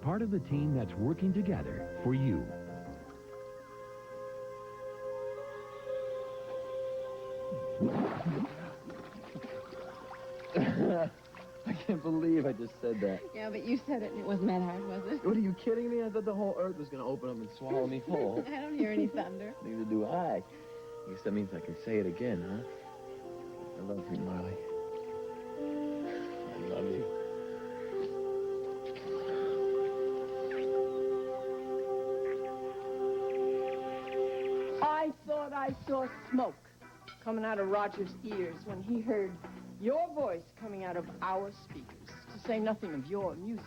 part of the team that's working together for you. I can't believe I just said that. Yeah, but you said it and it wasn't that hard, was it? What, are you kidding me? I thought the whole earth was going to open up and swallow me whole. I don't hear any thunder. Neither do I. I guess that means I can say it again, huh? I love you, Marley. I love you. I thought I saw smoke coming out of Roger's ears when he heard your voice coming out of our speakers, to say nothing of your music.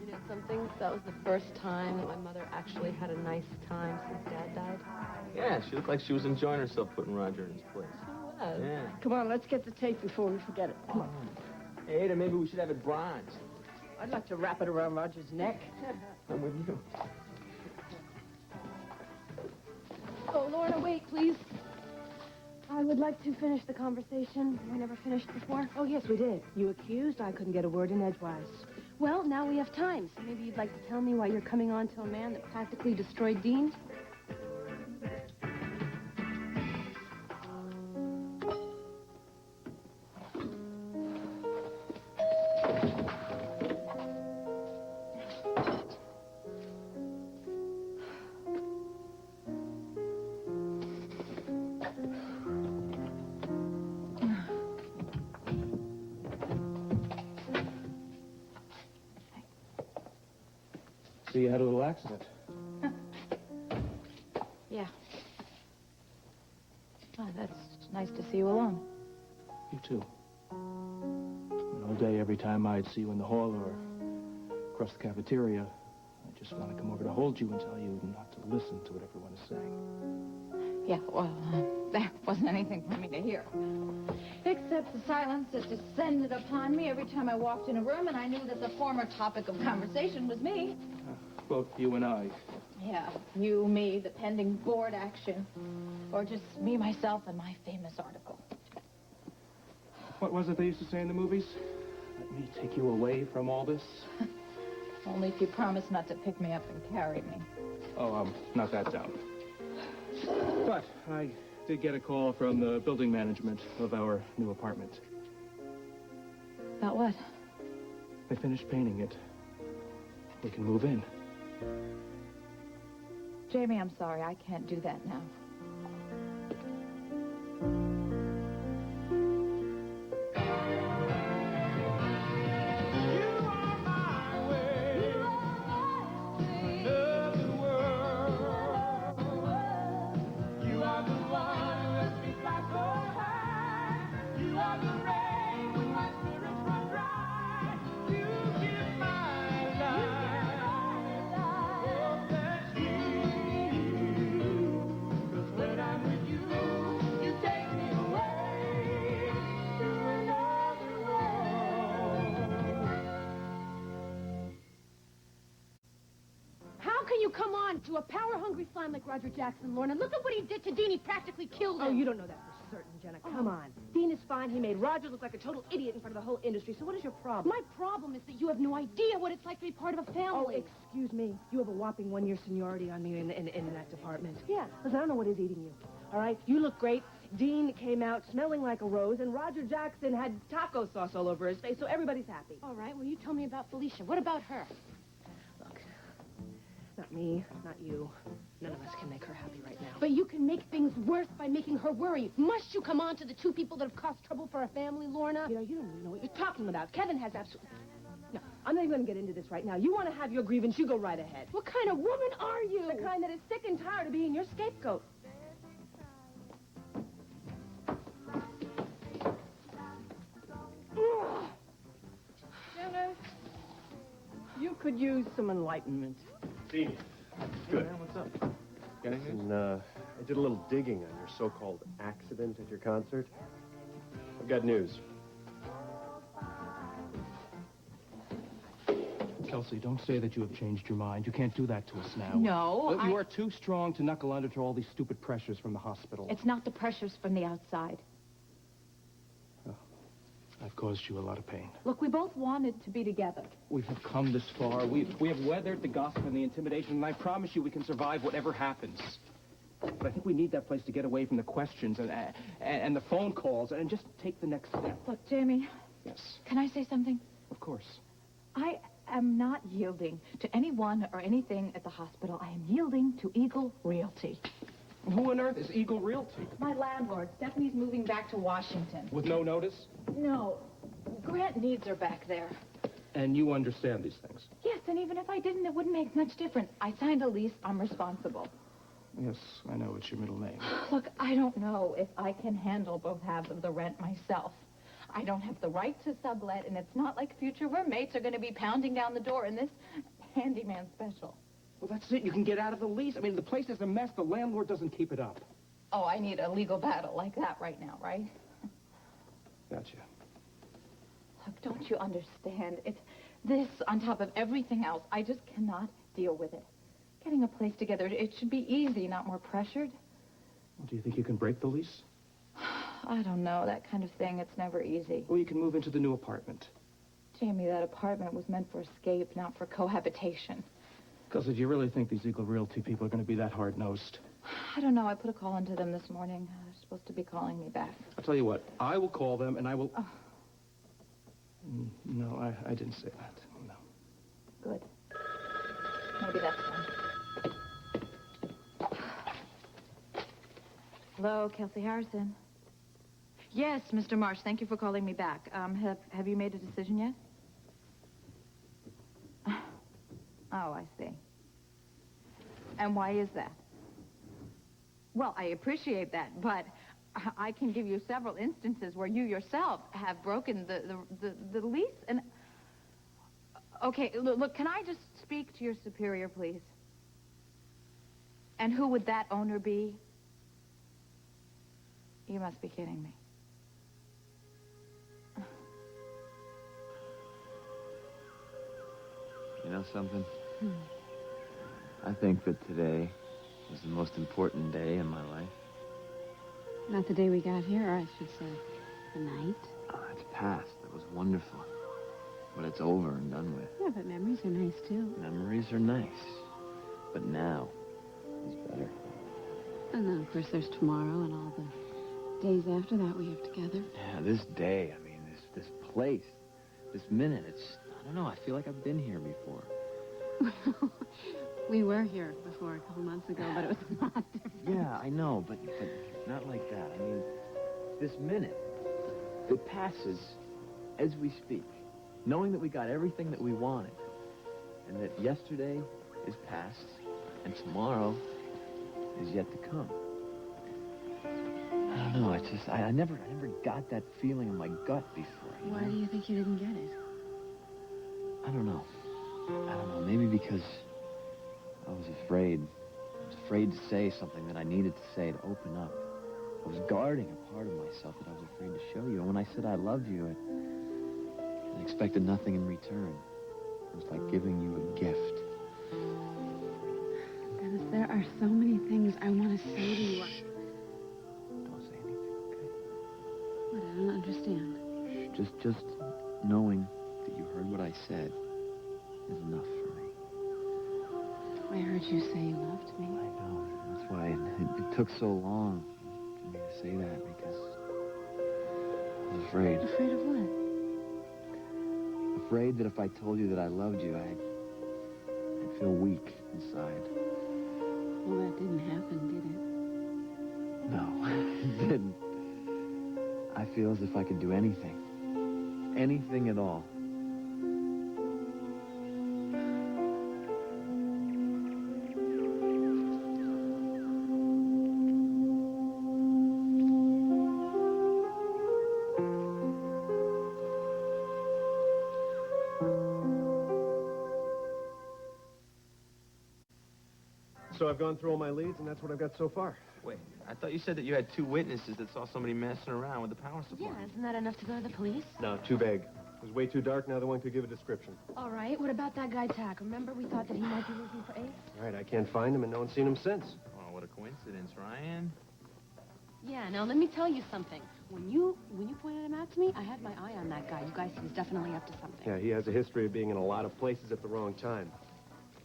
You know something? That was the first time that my mother actually had a nice time since Dad died. Yeah, she looked like she was enjoying herself putting Roger in his place. She was. Yeah. Come on, let's get the tape before we forget it. Come on. Hey, Ada, maybe we should have it bronzed. I'd like to wrap it around Roger's neck. I'm with you. Oh, Lorna, wait, please. I would like to finish the conversation we never finished before. Oh, yes, we did. You accused, I couldn't get a word in edgewise. Well, now we have time, so maybe you'd like to tell me why you're coming on to a man that practically destroyed Dean? So you had a little accident. Yeah. Oh, that's nice to see you alone. You too. All day, every time I'd see you in the hall or across the cafeteria, I just want to come over to hold you and tell you not to listen to what everyone is saying. Yeah, well, there wasn't anything for me to hear. Except the silence that descended upon me every time I walked in a room, and I knew that the former topic of conversation was me. Both you and I. Yeah, you, me, the pending board action. Or just me, myself, and my famous article. What was it they used to say in the movies? Let me take you away from all this? Only if you promise not to pick me up and carry me. Oh, not that down. But I did get a call from the building management of our new apartment. About what? They finished painting it. We can move in. Jamie, I'm sorry. I can't do that now. Come on, to a power-hungry slime like Roger Jackson, Lorna. Look at what he did to Dean. He practically killed him. Oh, you don't know that for certain, Jenna. Come on. Dean is fine. He made Roger look like a total idiot in front of the whole industry. So what is your problem? My problem is that you have no idea what it's like to be part of a family. Oh, excuse me. You have a whopping 1-year seniority on me in that department. Yeah. Listen, I don't know what is eating you. All right? You look great. Dean came out smelling like a rose, and Roger Jackson had taco sauce all over his face, so everybody's happy. All right, well, you tell me about Felicia. What about her? Not me, not you. None of us can make her happy right now. But you can make things worse by making her worry. Must you come on to the two people that have caused trouble for a family, Lorna? You know, you don't even know what you're talking about. Kevin has absolutely... No, I'm not even going to get into this right now. You want to have your grievance, you go right ahead. What kind of woman are you? The kind that is sick and tired of being your scapegoat. Jenna, you could use some enlightenment. Dean. Good. Hey, man, what's up? Got any news? I did a little digging on your so-called accident at your concert. I've got news. Kelsey, don't say that you have changed your mind. You can't do that to us now. No, You are too strong to knuckle under to all these stupid pressures from the hospital. It's not the pressures from the outside. I've caused you a lot of pain. Look, we both wanted to be together. We have come this far. We have weathered the gossip and the intimidation, and I promise you we can survive whatever happens. But I think we need that place to get away from the questions and the phone calls and just take the next step. Look, Jamie. Yes. Can I say something? Of course. I am not yielding to anyone or anything at the hospital. I am yielding to Eagle Realty. Who on earth is Eagle Realty? My landlord. Stephanie's moving back to Washington. With no notice? No. Grant needs her back there. And you understand these things? Yes, and even if I didn't, it wouldn't make much difference. I signed a lease. I'm responsible. Yes, I know. It's your middle name. Look, I don't know if I can handle both halves of the rent myself. I don't have the right to sublet, and it's not like future roommates are going to be pounding down the door in this handyman special. Well, that's it. You can get out of the lease. I mean, the place is a mess. The landlord doesn't keep it up. Oh, I need a legal battle like that right now, right? Gotcha. Look, don't you understand? It's this on top of everything else. I just cannot deal with it. Getting a place together, it should be easy, not more pressured. Well, do you think you can break the lease? I don't know, that kind of thing. It's never easy. Well, you can move into the new apartment. Jamie, that apartment was meant for escape, not for cohabitation. Because if you really think these Eagle Realty people are going to be that hard-nosed... I don't know. I put a call into them this morning. They're supposed to be calling me back. I'll tell you what. I will call them, and I will... Oh. No, I didn't say that. No. Good. Maybe that's fine. Hello, Kelsey Harrison. Yes, Mr. Marsh, thank you for calling me back. Have you made a decision yet? Oh, I see. And why is that? Well, I appreciate that, but I can give you several instances where you yourself have broken the lease. And okay, look, can I just speak to your superior, please? And who would that owner be? You must be kidding me. You know something? I think that today was the most important day in my life. Not the day we got here, or I should say, the night. Oh, it's past. It was wonderful. But it's over and done with. Yeah, but memories are nice, too. Memories are nice. But now is better. And then, of course, there's tomorrow and all the days after that we have together. Yeah, this day, I mean, this place, this minute, it's, I don't know, I feel like I've been here before. We were here before a couple months ago, but it was not different. Yeah, I know, but not like that. I mean, this minute, it passes as we speak, knowing that we got everything that we wanted, and that yesterday is past, and tomorrow is yet to come. I don't know, it's just, I never got that feeling in my gut before. Why do you think you didn't get it? I don't know. Maybe because I was afraid. I was afraid to say something that I needed to say, to open up. I was guarding a part of myself that I was afraid to show you. And when I said I loved you, I expected nothing in return. It was like giving you a gift. Dennis, there are so many things I want to say to you. Don't say anything, okay? What? I don't understand. Just knowing that you heard what I said is enough for me. I heard you say you loved me. I know. That's why it took so long for me to say that, because I was afraid. Afraid of what? Afraid that if I told you that I loved you, I'd feel weak inside. Well, that didn't happen, did it? No, it didn't. I feel as if I could do anything. Anything at all. So I've gone through all my leads, and that's what I've got so far. Wait, I thought you said that you had 2 witnesses that saw somebody messing around with the power supply. Yeah, isn't that enough to go to the police? No, too vague. It was way too dark, neither one could give a description. All right, what about that guy, Tack? Remember we thought that he might be looking for Ace? All right, I can't find him, and no one's seen him since. Oh, what a coincidence, Ryan. Yeah, now let me tell you something. When you pointed him out to me, I had my eye on that guy. You guys, he was definitely up to something. Yeah, he has a history of being in a lot of places at the wrong time.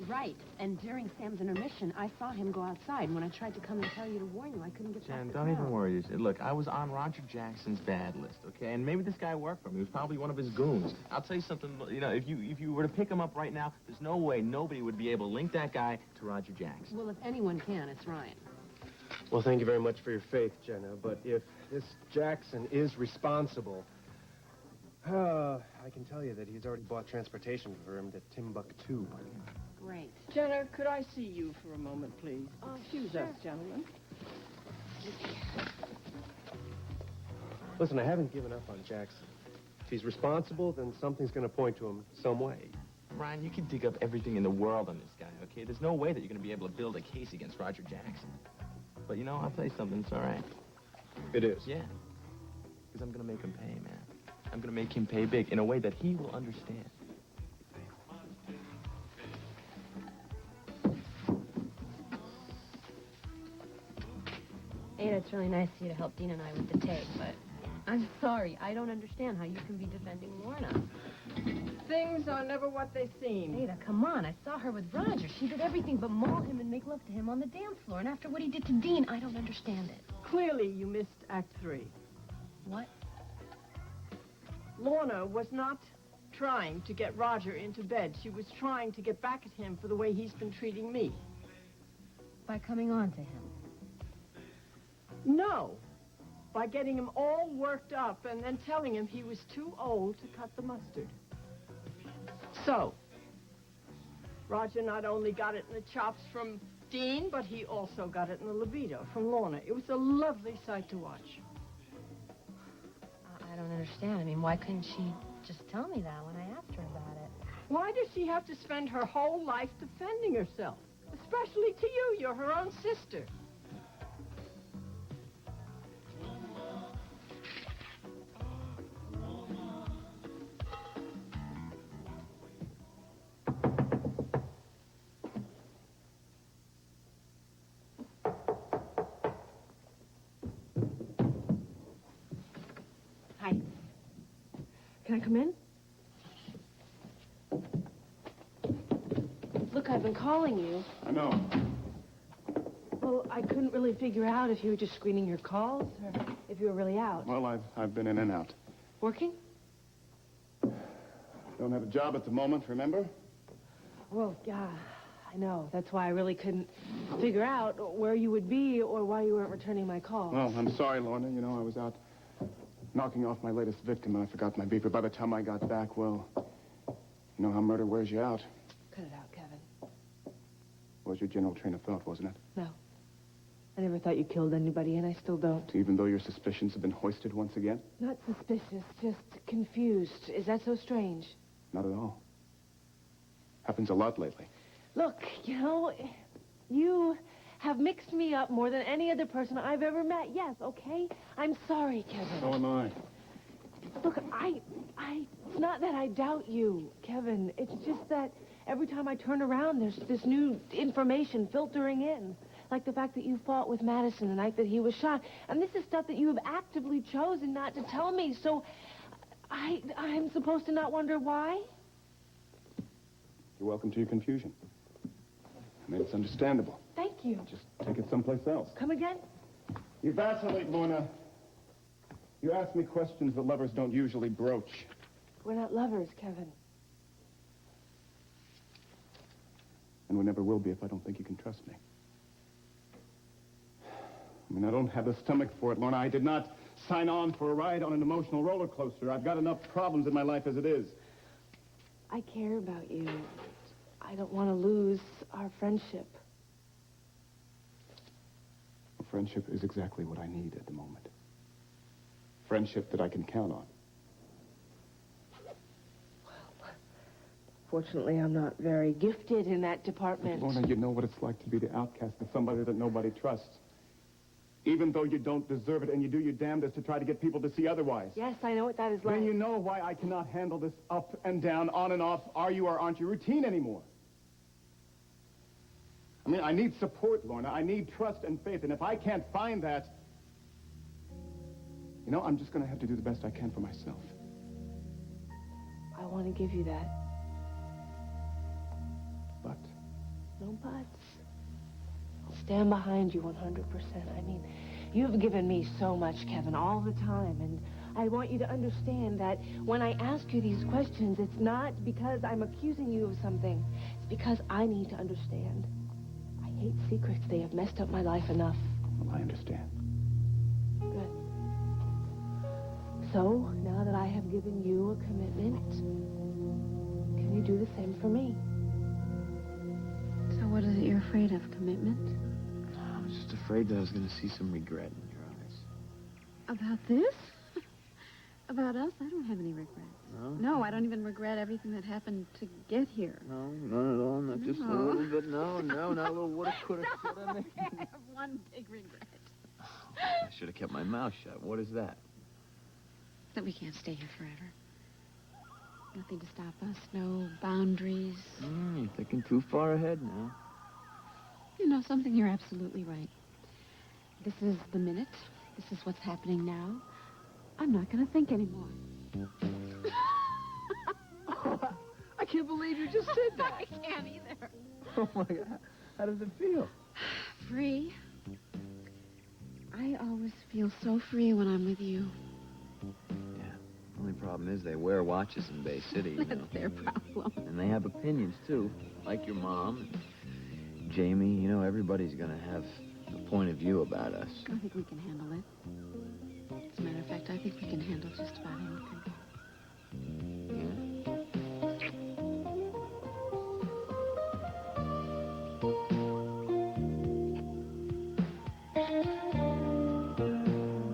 Right. And during Sam's intermission, I saw him go outside. When I tried to come and tell you to warn you, I couldn't get Jen, past the don't even crowd. worry. Look, I was on Roger Jackson's bad list, okay? And maybe this guy worked for him. He was probably one of his goons. I'll tell you something, you know, if you were to pick him up right now, there's no way nobody would be able to link that guy to Roger Jackson. Well, if anyone can, it's Ryan. Well, thank you very much for your faith, Jenna, but if this Jackson is responsible, I can tell you that he's already bought transportation for him to Timbuktu. Great. Jenna, could I see you for a moment, please? Excuse us, gentlemen. Listen, I haven't given up on Jackson. If he's responsible, then something's going to point to him some way. Ryan, you can dig up everything in the world on this guy, okay? There's no way that you're going to be able to build a case against Roger Jackson. But, you know, I'll tell you something. It's all right. It is? Yeah. Because I'm going to make him pay, man. I'm going to make him pay big in a way that he will understand. Ada, it's really nice of you to help Dean and I with the tape, but I'm sorry. I don't understand how you can be defending Lorna. Things are never what they seem. Ada, come on. I saw her with Roger. She did everything but maul him and make love to him on the dance floor. And after what he did to Dean, I don't understand it. Clearly, you missed Act 3. What? Lorna was not trying to get Roger into bed. She was trying to get back at him for the way he's been treating me. By coming on to him. No. By getting him all worked up and then telling him he was too old to cut the mustard. So, Roger not only got it in the chops from Dean, but he also got it in the libido from Lorna. It was a lovely sight to watch. I don't understand. I mean, why couldn't she just tell me that when I asked her about it? Why does she have to spend her whole life defending herself? Especially to you. You're her own sister. Hi. Can I come in? Look, I've been calling you. I know. Well, I couldn't really figure out if you were just screening your calls or if you were really out. Well, I've been in and out. Working? Don't have a job at the moment, remember? Well, yeah, I know. That's why I really couldn't figure out where you would be or why you weren't returning my call. Well, I'm sorry, Lorna. You know, I was out knocking off my latest victim and I forgot my beeper. By the time I got back, well, you know how murder wears you out. Cut it out, Kevin. Was your general train of thought, wasn't it? No. I never thought you killed anybody, and I still don't. Even though your suspicions have been hoisted once again? Not suspicious, just confused. Is that so strange? Not at all. Happens a lot lately. Look, you know, you have mixed me up more than any other person I've ever met. Yes, okay? I'm sorry, Kevin. So am I. Look, it's not that I doubt you, Kevin. It's just that every time I turn around, there's this new information filtering in. Like the fact that you fought with Madison the night that he was shot. And this is stuff that you have actively chosen not to tell me. So I'm supposed to not wonder why? You're welcome to your confusion. I mean, it's understandable. Thank you. Just take it someplace else. Come again? You vacillate, Lorna. You ask me questions that lovers don't usually broach. We're not lovers, Kevin. And we never will be if I don't think you can trust me. I mean, I don't have the stomach for it, Lorna. I did not sign on for a ride on an emotional roller coaster. I've got enough problems in my life as it is. I care about you. I don't want to lose our friendship. Friendship is exactly what I need at the moment. Friendship that I can count on. Well, fortunately, I'm not very gifted in that department. Lorna, you know what it's like to be the outcast of somebody that nobody trusts. Even though you don't deserve it and you do your damnedest to try to get people to see otherwise. Yes, I know what that is like. Then you know why I cannot handle this up and down, on and off, are you or aren't you routine anymore. I mean, I need support, Lorna. I need trust and faith. And if I can't find that, You know, I'm just going to have to do the best I can for myself. I want to give you that. But No buts. I'll stand behind you 100%. I mean, you've given me so much, Kevin, all the time. And I want you to understand that when I ask you these questions, it's not because I'm accusing you of something. It's because I need to understand. I hate secrets. They have messed up my life enough. well, I understand. Good. So, now that I have given you a commitment, can you do the same for me? So what is it you're afraid of? Commitment? I was just afraid that I was going to see some regret in your eyes. About this? About us? I don't have any regrets. No? No, I don't even regret everything that happened to get here. No, none at all. Not just a No. little bit. No, not a little woulda, coulda, shoulda. I have one big regret. I should have kept my mouth shut. What is that? That we can't stay here forever. Nothing to stop us. No boundaries. You're thinking too far ahead now. You know something? You're absolutely right. This is the minute. This is what's happening now. I'm not going to think anymore. I can't believe you just said that. I can't either. Oh, my God. How does it feel? Free. I always feel so free when I'm with you. Only problem is they wear watches in Bay City, you know. That's their problem. And they have opinions, too. Like your mom, and Jamie. You know, everybody's going to have a point of view about us. I think we can handle it. As a matter of fact, I think we can handle just about anything.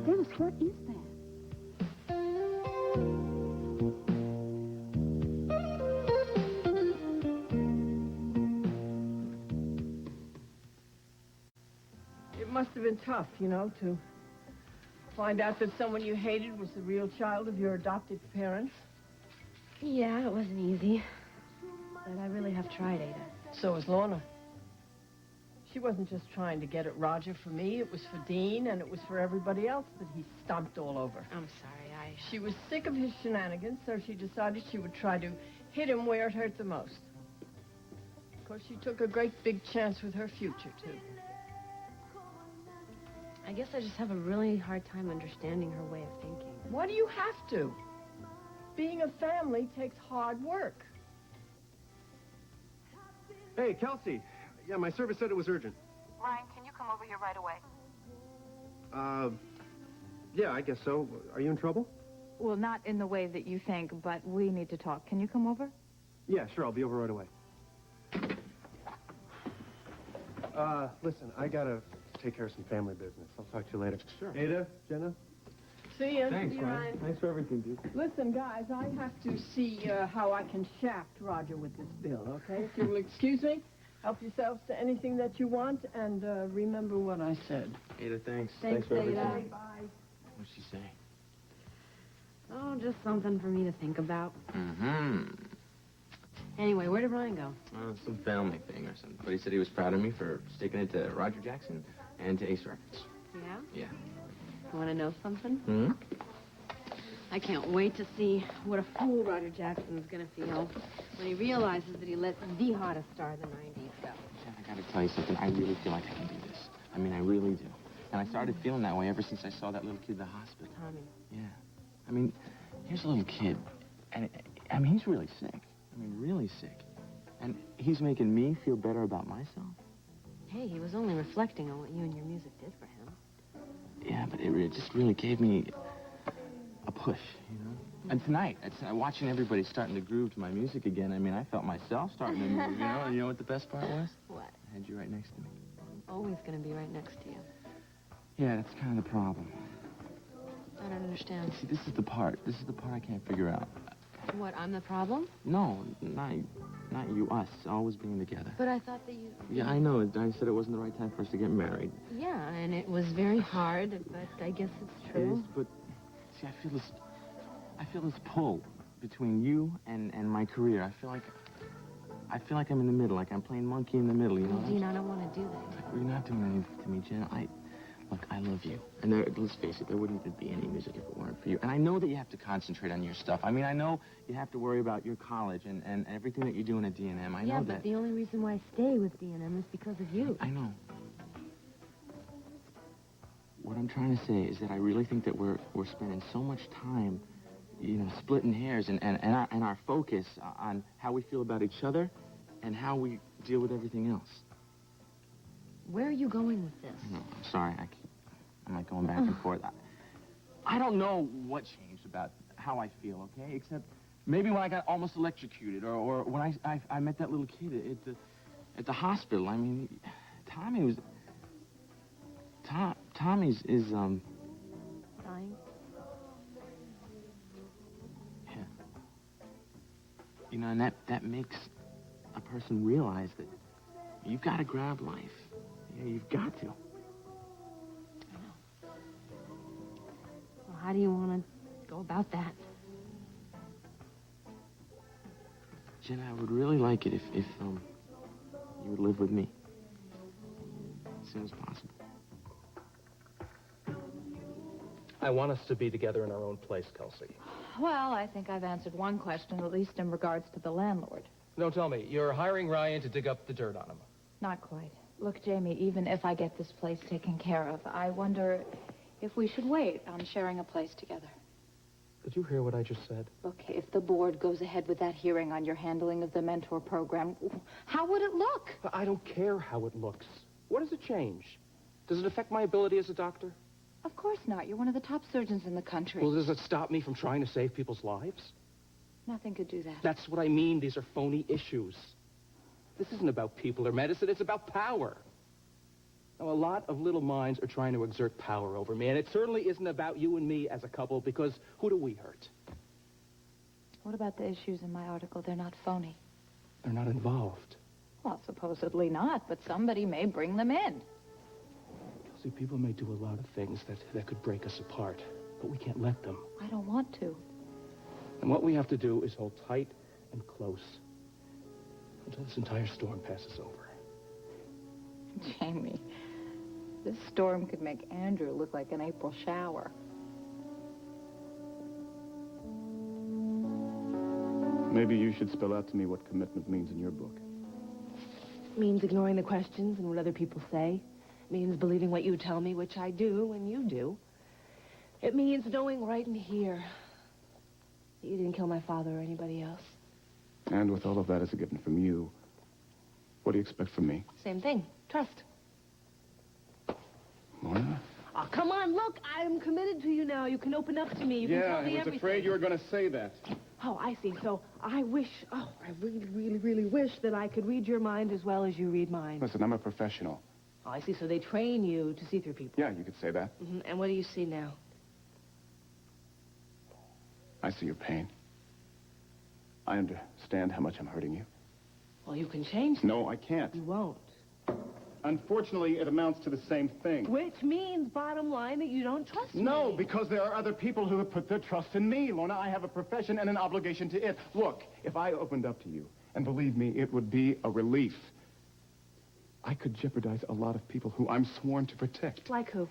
Dennis, what is that? It must have been tough, you know, to find out that someone you hated was the real child of your adopted parents. Yeah, it wasn't easy. But I really have tried, Ada. So was Lorna. She wasn't just trying to get at Roger for me. It was for Dean, and it was for everybody else that he stomped all over. I'm sorry, She was sick of his shenanigans, so she decided she would try to hit him where it hurt the most. Of course, she took a great big chance with her future, too. I guess I just have a really hard time understanding her way of thinking. Why do you have to? Being a family takes hard work. Hey, Kelsey. Yeah, my service said it was urgent. Ryan, can you come over here right away? Yeah, I guess so. Are you in trouble? Well, not in the way that you think, but we need to talk. Can you come over? Yeah, sure. I'll be over right away. Listen, I gotta take care of some family business. I'll talk to you later. Sure. Ada, Jenna? See you. Thanks, See you, Ryan. Thanks for everything, dude. Listen, guys, I have to see how I can shaft Roger with this bill, okay? If you will excuse me, help yourselves to anything that you want, and remember what I said. Ada, thanks. Thanks, for everything. Ada. Bye. What'd she say? Oh, just something for me to think about. Mm-hmm. Anyway, where did Ryan go? Some family thing or something. But he said he was proud of me for sticking it to Roger Jackson and to Ace Records. Yeah? Yeah. You want to know something? Hmm? I can't wait to see what a fool Roger Jackson's going to feel when he realizes that he let the hottest star of the 90s go. Jen, I gotta tell you something. I really feel like I can do this. I mean, I really do. And I started feeling that way ever since I saw that little kid in the hospital. Tommy. Yeah. I mean, here's a little kid. And, I mean, he's really sick. I mean, really sick. And he's making me feel better about myself. Hey, he was only reflecting on what you and your music did for him. Yeah, but it just really gave me a push, you know? And tonight, watching everybody starting to groove to my music again, I mean, I felt myself starting to move, you know? And you know what the best part was? What? I had you right next to me. Always going to be right next to you. Yeah, that's kind of the problem. I don't understand. See, this is the part. This is the part I can't figure out. What, I'm the problem? No, not you, us, always being together. But I thought that you... Yeah, I know. I said it wasn't the right time for us to get married. Yeah, and it was very hard, but I guess it's It true. is, but see, I feel this pull between you and my career. I feel like I'm in the middle, like I'm playing monkey in the middle, you know? Well, Dean, I don't want to do that. You're not doing anything to me, Jen. Look, I love you. And let's face it, there wouldn't even be any music if it weren't for you. And I know that you have to concentrate on your stuff. I mean, I know you have to worry about your college and everything that you're doing at D&M. I know that. Yeah, but the only reason why I stay with D&M is because of you. I know. What I'm trying to say is that I really think that we're spending so much time, you know, splitting hairs and our focus on how we feel about each other and how we deal with everything else. Where are you going with this? No, I'm sorry. I'm like going back and forth. I don't know what changed about how I feel, okay? Except maybe when I got almost electrocuted or when I met that little kid at the hospital. I mean, Tommy's Dying? Yeah. You know, and that makes a person realize that you've got to grab life. Yeah, you've got to. Well, how do you want to go about that? Jenna, I would really like it if you would live with me. As soon as possible. I want us to be together in our own place, Kelsey. Well, I think I've answered one question, at least in regards to the landlord. No, tell me, you're hiring Ryan to dig up the dirt on him. Not quite. Look, Jamie, even if I get this place taken care of, I wonder if we should wait on sharing a place together. Did you hear what I just said? Look, if the board goes ahead with that hearing on your handling of the mentor program, how would it look? I don't care how it looks. What does it change? Does it affect my ability as a doctor? Of course not. You're one of the top surgeons in the country. Well, does it stop me from trying to save people's lives? Nothing could do that. That's what I mean. These are phony issues. This isn't about people or medicine. It's about power. Now, a lot of little minds are trying to exert power over me, and it certainly isn't about you and me as a couple, because who do we hurt? What about the issues in my article? They're not phony. They're not involved. Well, supposedly not, but somebody may bring them in. See, people may do a lot of things that could break us apart, but we can't let them. I don't want to. And what we have to do is hold tight and close until this entire storm passes over. Jamie, this storm could make Andrew look like an April shower. Maybe you should spell out to me what commitment means in your book. Means ignoring the questions and what other people say. Means believing what you tell me, which I do when you do. It means knowing right in here that you didn't kill my father or anybody else. And with all of that as a given from you, what do you expect from me? Same thing. Trust. Lorna? Oh, come on, look. I'm committed to you now. You can open up to me. You can tell me everything. afraid you were going to say that. Oh, I see. So I really, really, really wish that I could read your mind as well as you read mine. Listen, I'm a professional. Oh, I see. So they train you to see through people. Yeah, you could say that. Mm-hmm. And what do you see now? I see your pain. I understand how much I'm hurting you. Well, you can change that. No, I can't. You won't. Unfortunately, it amounts to the same thing. Which means, bottom line, that you don't trust me. No, because there are other people who have put their trust in me, Lorna. I have a profession and an obligation to it. Look, if I opened up to you, and believe me, it would be a relief. I could jeopardize a lot of people who I'm sworn to protect. Like who?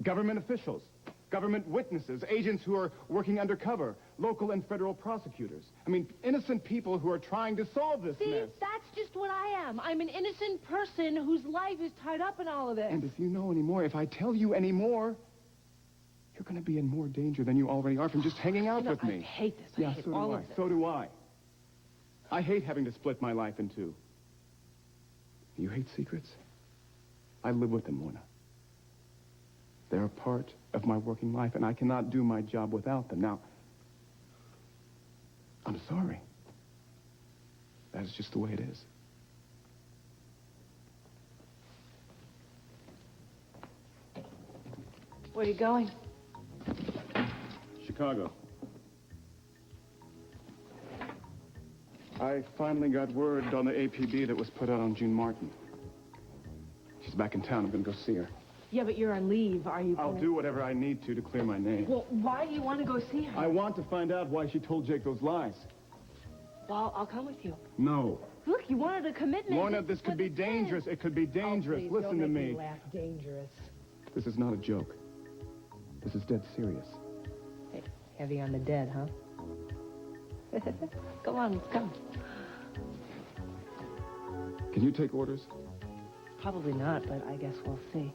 Government officials, government witnesses, agents who are working undercover, local and federal prosecutors. I mean, innocent people who are trying to solve this See, mess. that's just what I am. I'm an innocent person whose life is tied up in all of this. And if you know any more, if I tell you any more, you're going to be in more danger than you already are from just hanging out with me. I hate this. I hate so all do of I. this. So do I. I hate having to split my life in two. You hate secrets? I live with them, Lorna. They're a part of my working life, and I cannot do my job without them. Now, I'm sorry. That is just the way it is. Where are you going? Chicago. I finally got word on the APB that was put out on June Martin. She's back in town. I'm going to go see her. Yeah, but you're on leave. Are you I'll do whatever I need to clear my name. Well, why do you want to go see her? I want to find out why she told Jake those lies. Well, I'll come with you. No. Look, you wanted a commitment. Lorna, this could be dangerous. It could be dangerous. Oh, please, Listen don't to make me. Laugh. Dangerous. This is not a joke. This is dead serious. Hey, heavy on the dead, huh? Come on, let's go. Can you take orders? Probably not, but I guess we'll see.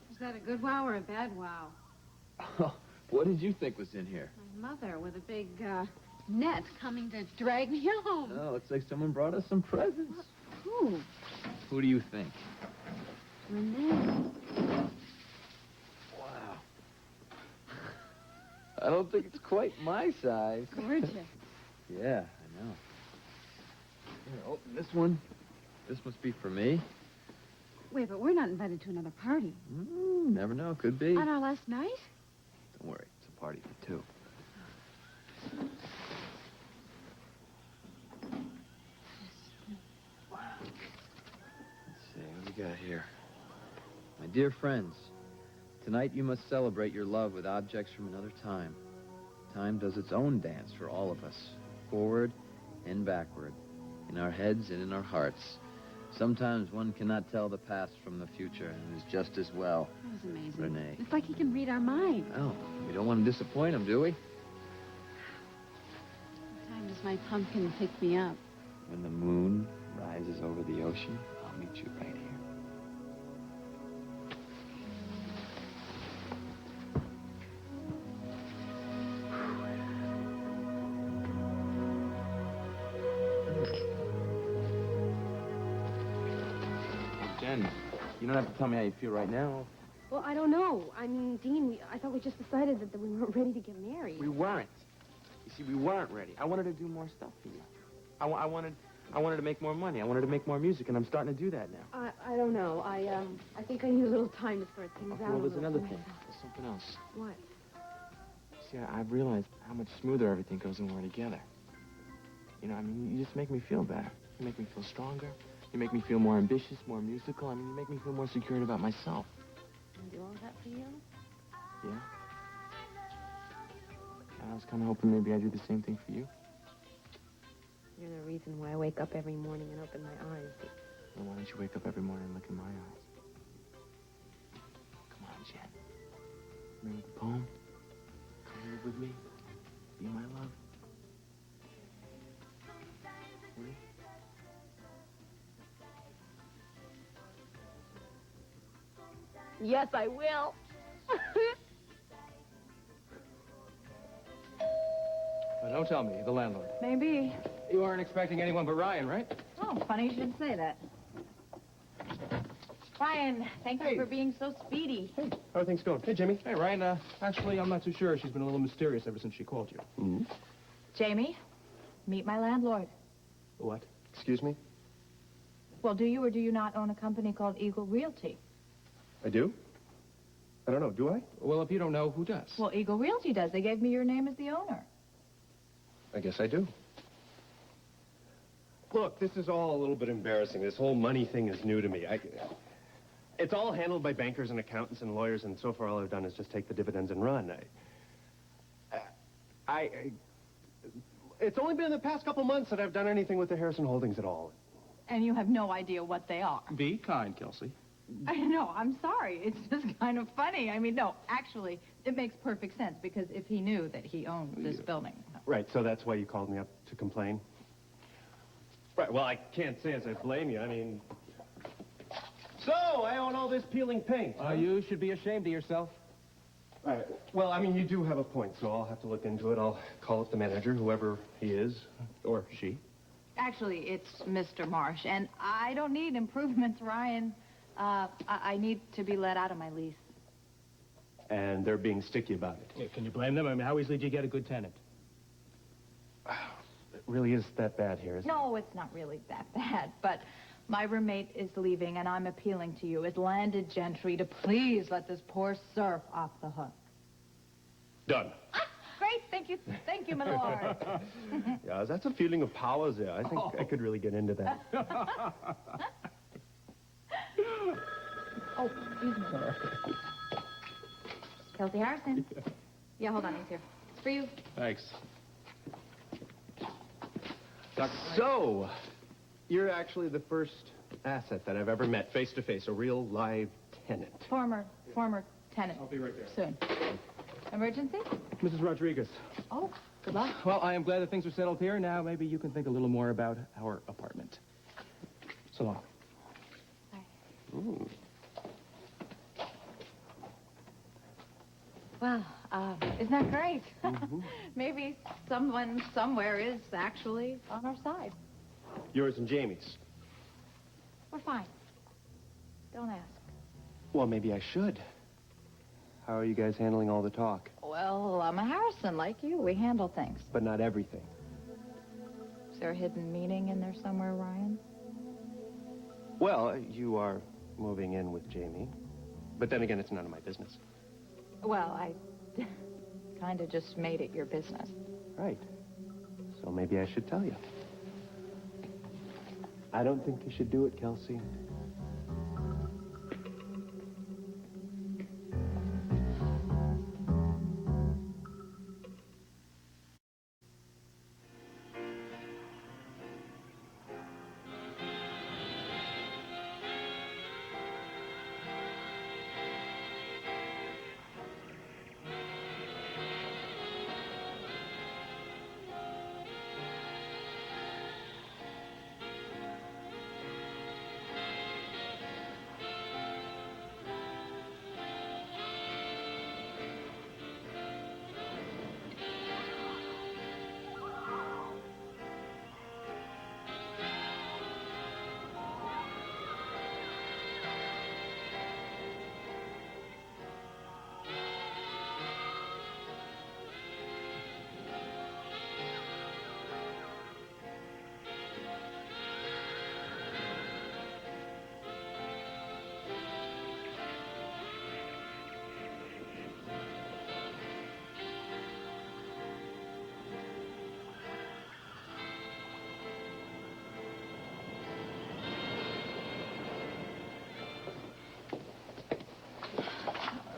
Was that a good wow or a bad wow? What did you think was in here? My mother with a big net coming to drag me home. Oh, looks like someone brought us some presents. Who? Who do you think? Renee. Wow. I don't think it's quite my size. Gorgeous. Yeah, I know. Here, open this one. This must be for me. Wait, but we're not invited to another party. Never know. Could be. On our last night? Don't worry. It's a party for two. Wow. Let's see. What we got here? My dear friends, tonight you must celebrate your love with objects from another time. Time does its own dance for all of us. Forward and backward. In our heads and in our hearts. Sometimes one cannot tell the past from the future, and it's just as well. That was amazing. Renee. It's like he can read our minds. Oh, we don't want to disappoint him, do we? What time does my pumpkin pick me up? When the moon rises over the ocean, I'll meet you right here. Jen, you don't have to tell me how you feel right now. Well, I don't know. I mean, Dean, I thought we just decided that we weren't ready to get married. We weren't. You see, we weren't ready. I wanted to do more stuff for you. I wanted to make more money. I wanted to make more music, and I'm starting to do that now. I don't know. I think I need a little time to sort things out. Well, there's a little another for thing. myself. There's something else. What? See, I've realized how much smoother everything goes when we're together. You know, I mean, you just make me feel better. You make me feel stronger. You make me feel more ambitious, more musical. I mean, you make me feel more secure about myself. And do all that for you? Yeah? And I was kind of hoping maybe I'd do the same thing for you. You're the reason why I wake up every morning and open my eyes. Well, why don't you wake up every morning and look in my eyes? Come on, Jen. Remember the poem? Come live with me. Be my love. Ready? Yes, I will. But don't tell me, the landlord. Maybe. You aren't expecting anyone but Ryan, right? Oh, funny you should say that. Ryan, thank you for being so speedy. Hey, how are things going? Hey, Jimmy. Hey, Ryan, actually, I'm not too sure. She's been a little mysterious ever since she called you. Mm-hmm. Jamie, meet my landlord. What? Excuse me? Well, do you or do you not own a company called Eagle Realty? I do? I don't know. Do I? Well, if you don't know, who does? Well, Eagle Realty does. They gave me your name as the owner. I guess I do. Look, this is all a little bit embarrassing. This whole money thing is new to me. It's all handled by bankers and accountants and lawyers, and so far all I've done is just take the dividends and run. It's only been in the past couple months that I've done anything with the Harrison Holdings at all. And you have no idea what they are. Be kind, Kelsey. I know, I'm sorry. It's just kind of funny. I mean, no, actually, it makes perfect sense, because if he knew that he owned this building. Right, so that's why you called me up to complain? Right, well, I can't say as I blame you. I mean... So, I own all this peeling paint. You should be ashamed of yourself. Right. Well, I mean, you do have a point, so I'll have to look into it. I'll call up the manager, whoever he is, or she. Actually, it's Mr. Marsh, and I don't need improvements, Ryan. I need to be let out of my lease. And they're being sticky about it. Yeah, can you blame them? I mean, how easily do you get a good tenant? It really is that bad here, isn't it? No, it's not really that bad, but my roommate is leaving, and I'm appealing to you as landed gentry to please let this poor serf off the hook. Done. Great, thank Thank you, my lord. Yeah, that's a feeling of power there. I think I could really get into that. Oh, excuse me. Kelsey Harrison. Yeah, hold on, he's here. It's for you. Thanks. So, you're actually the first asset that I've ever met face to face, a real live tenant. Former tenant. I'll be right there. Soon. Emergency? Mrs. Rodriguez. Oh, good luck. Well, I am glad that things are settled here. Now, maybe you can think a little more about our apartment. So long. Ooh. Well, isn't that great? Maybe someone somewhere is actually on our side. Yours and Jamie's. We're fine. Don't ask. Well, maybe I should. How are you guys handling all the talk? Well, I'm a Harrison, like you. We handle things. But not everything. Is there a hidden meaning in there somewhere, Ryan? Well, you are moving in with Jamie. But then again, it's none of my business. Well, I kind of just made it your business. Right. So maybe I should tell you. I don't think you should do it, Kelsey.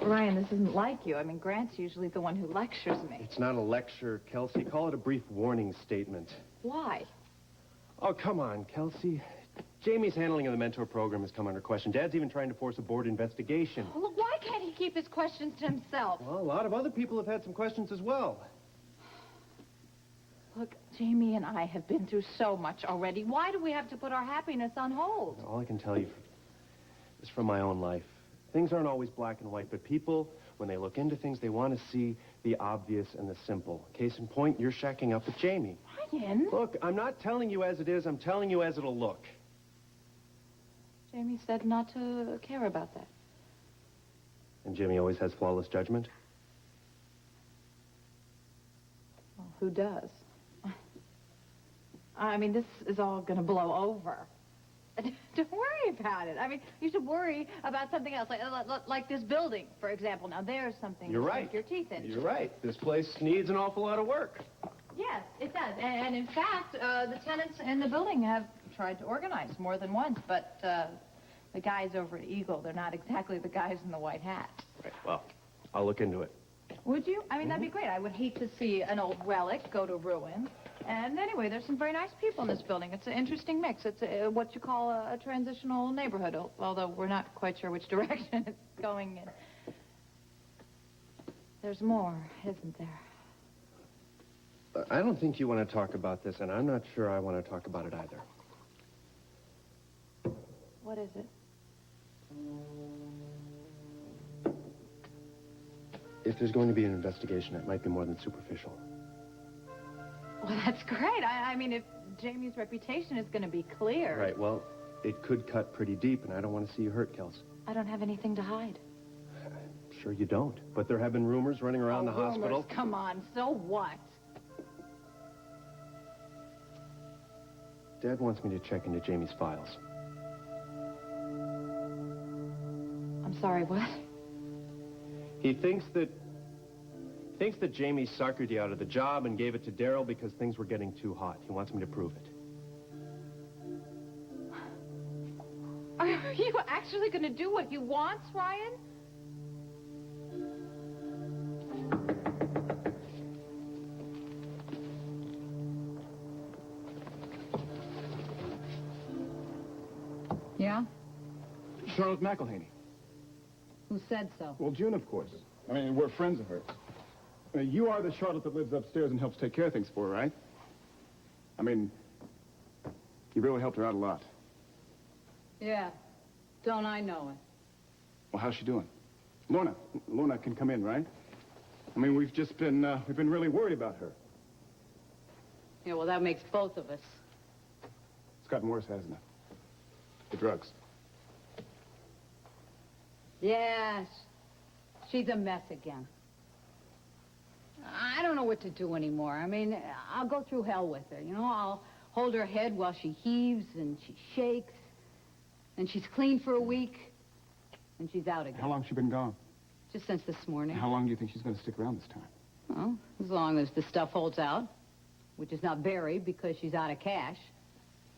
Ryan, this isn't like you. I mean, Grant's usually the one who lectures me. It's not a lecture, Kelsey. Call it a brief warning statement. Why? Oh, come on, Kelsey. Jamie's handling of the mentor program has come under question. Dad's even trying to force a board investigation. Well, why can't he keep his questions to himself? Well, a lot of other people have had some questions as well. Look, Jamie and I have been through so much already. Why do we have to put our happiness on hold? All I can tell you is from my own life. Things aren't always black and white, but people, when they look into things, they want to see the obvious and the simple. Case in point, you're shacking up with Jamie. Ryan? Look, I'm not telling you as it is. I'm telling you as it'll look. Jamie said not to care about that. And Jimmy always has flawless judgment? Well, who does? I mean, this is all going to blow over. Don't worry about it. I mean, you should worry about something else, like this building, for example. Now, there's something You're to right. sink your teeth into. You're right. This place needs an awful lot of work. Yes, it does. And in fact, the tenants in the building have tried to organize more than once, but the guys over at Eagle, they're not exactly the guys in the white hats. Right, well, I'll look into it. Would you? I mean, that'd be great. I would hate to see an old relic go to ruin. And anyway, there's some very nice people in this building. It's an interesting mix. It's what you call a transitional neighborhood, although we're not quite sure which direction it's going in. There's more, isn't there? I don't think you want to talk about this, and I'm not sure I want to talk about it either. What is it? If there's going to be an investigation, it might be more than superficial. Well, that's great. I mean, if Jamie's reputation is going to be clear. Right, well, it could cut pretty deep, and I don't want to see you hurt, Kels. I don't have anything to hide. I'm sure you don't. But there have been rumors running around the hospital. Rumors. Come on, so what? Dad wants me to check into Jamie's files. I'm sorry, what? He thinks that Thinks that Jamie suckered you out of the job and gave it to Daryl because things were getting too hot. He wants me to prove it. Are you actually going to do what he wants, Ryan? Yeah? Charlotte McElhaney. Who said so? Well, June, of course. I mean, we're friends of hers. You are the Charlotte that lives upstairs and helps take care of things for her, right? I mean, you really helped her out a lot. Yeah. Don't I know it? Well, how's she doing? Lorna can come in, right? I mean, we've been really worried about her. Yeah, well, that makes both of us. It's gotten worse, hasn't it? The drugs. Yes. She's a mess again. I don't know what to do anymore. I mean, I'll go through hell with her, you know? I'll hold her head while she heaves and she shakes. And she's clean for a week. And she's out again. How long's she been gone? Just since this morning. How long do you think she's going to stick around this time? Well, as long as the stuff holds out. Which is not very because she's out of cash.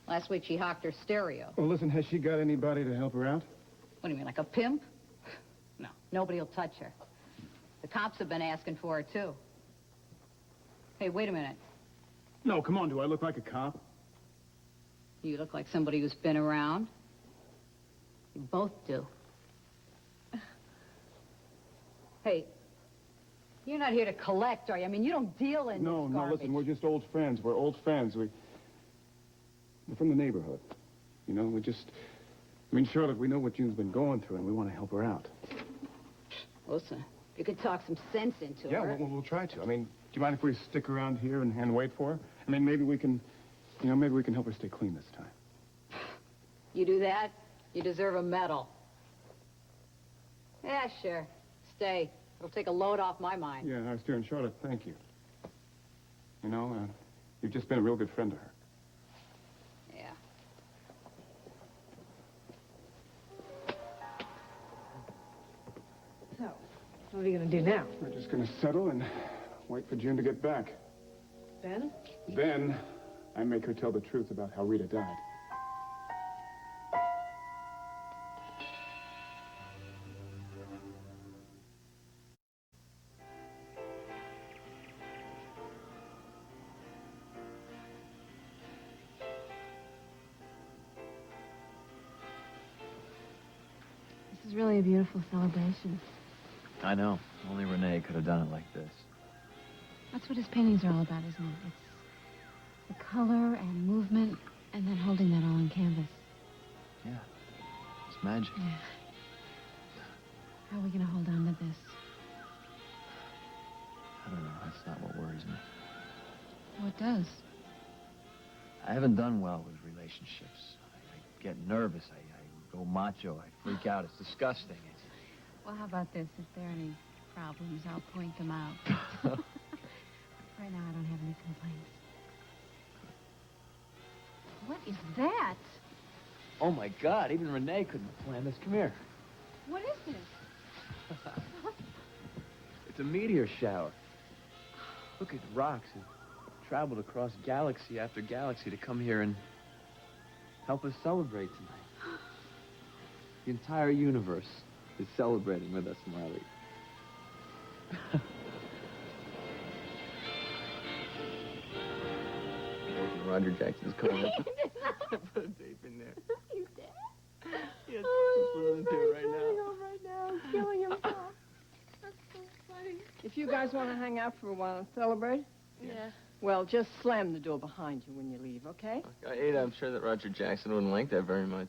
Last week she hocked her stereo. Well, listen, has she got anybody to help her out? What do you mean, like a pimp? No, nobody will touch her. The cops have been asking for her, too. Hey, wait a minute. No, come on, do I look like a cop? You look like somebody who's been around. You both do. Hey, you're not here to collect, are you? I mean, you don't deal in this No, garbage. listen, we're just old friends. We're old friends. We're from the neighborhood. You know, I mean, Charlotte, we know what June's been going through, and we want to help her out. Listen, you could talk some sense into Yeah, her. we'll try to. I mean, do you mind if we stick around here and wait for her? I mean, maybe we can help her stay clean this time. You do that, you deserve a medal. Yeah, sure. Stay. It'll take a load off my mind. Yeah, I was doing Charlotte, thank you. You know, you've just been a real good friend to her. Yeah. So, what are you going to do now? We're just going to settle and wait for June to get back. Ben? Then, I make her tell the truth about how Rita died. This is really a beautiful celebration. I know. Only Renee could have done it like this. That's what his paintings are all about, isn't it? It's the color and movement, and then holding that all on canvas. Yeah. It's magic. Yeah. How are we going to hold on to this? I don't know. That's not what worries me. What does? I haven't done well with relationships. I get nervous. I go macho. I freak out. It's disgusting. Well, how about this? If there are any problems, I'll point them out. Right now, I don't have any complaints. What is that? Oh, my God. Even Renee couldn't plan this. Come here. What is this? It's a meteor shower. Look at rocks who traveled across galaxy after galaxy to come here and help us celebrate tonight. The entire universe is celebrating with us, Marley. Roger Jackson's coming up. I put a tape in there. You did? Yes, he's listening to it right now. Right now, killing himself. That's so funny. If you guys want to hang out for a while and celebrate, Yeah. well, just slam the door behind you when you leave, okay? Ada, I'm sure that Roger Jackson wouldn't like that very much.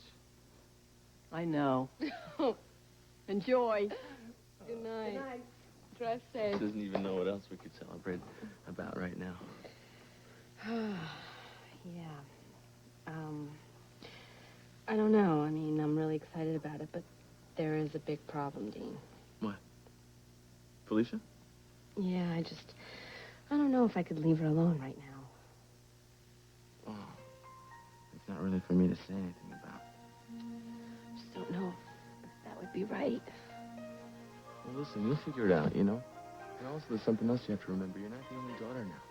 I know. Enjoy. Good night. Good night. Drive safe. Doesn't even know what else we could celebrate about right now. Yeah. I don't know. I mean, I'm really excited about it, but there is a big problem, Dean. What? Felicia? Yeah, I don't know if I could leave her alone right now. Oh, it's not really for me to say anything about. Just don't know if that would be right. Well, listen, you'll figure it out, you know? And also, there's something else you have to remember. You're not the only daughter now.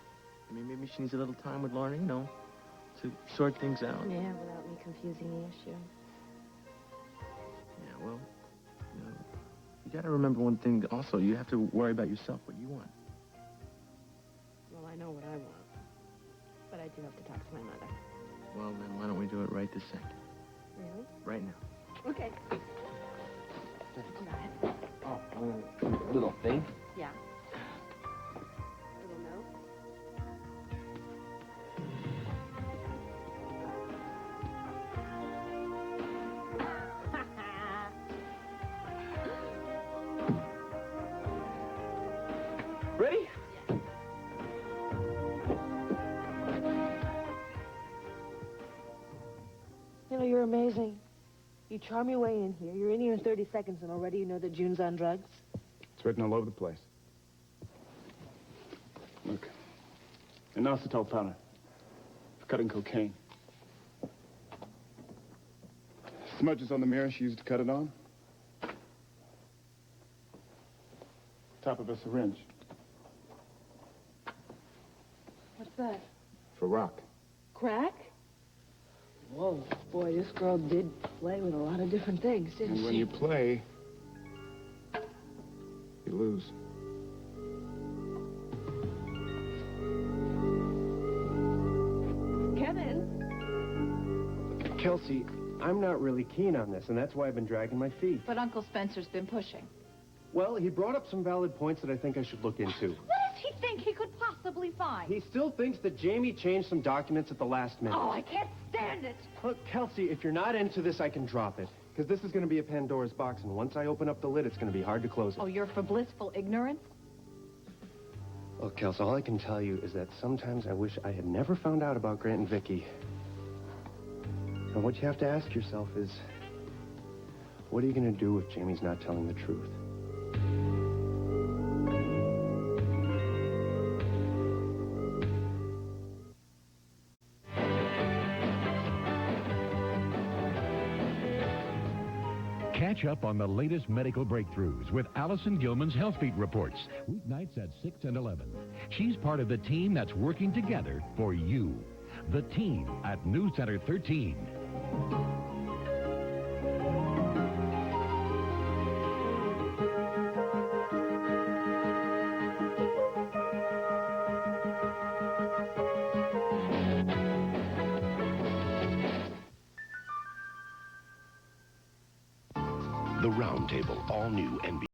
I mean, maybe she needs a little time with Lorna, you know, to sort things out. Yeah, without me confusing the issue. Yeah, well, you know, you got to remember one thing. Also, you have to worry about yourself, what you want. Well, I know what I want. But I do have to talk to my mother. Well, then why don't we do it right this second? Really? Right now. Okay. Oh, little thing? Yeah. Little note? Ready? You know, you're amazing. You charm your way in here. You're in here in 30 seconds, and already you know that June's on drugs. It's written all over the place. Look. Inositol powder. For cutting cocaine. Smudges on the mirror she used to cut it on. Top of a syringe. What's that? For rock. Crack? Whoa, boy, this girl did play with a lot of different things, didn't And when she? you play, you lose. Kevin? Kelsey, I'm not really keen on this, and that's why I've been dragging my feet. But Uncle Spencer's been pushing. Well, he brought up some valid points that I think I should look into. What does he think he could possibly find? He still thinks that Jamie changed some documents at the last minute. Oh, I can't stand it. Look, Kelsey, if you're not into this, I can drop it. Because this is going to be a Pandora's box, and once I open up the lid, it's going to be hard to close it. Oh, you're for blissful ignorance? Well, Kelsey, all I can tell you is that sometimes I wish I had never found out about Grant and Vicky. And what you have to ask yourself is, what are you going to do if Jamie's not telling the truth? Catch up on the latest medical breakthroughs with Allison Gilman's Health Beat reports, weeknights at 6 and 11. She's part of the team that's working together for you. The team at News Center 13. The Round Table, all new NBC.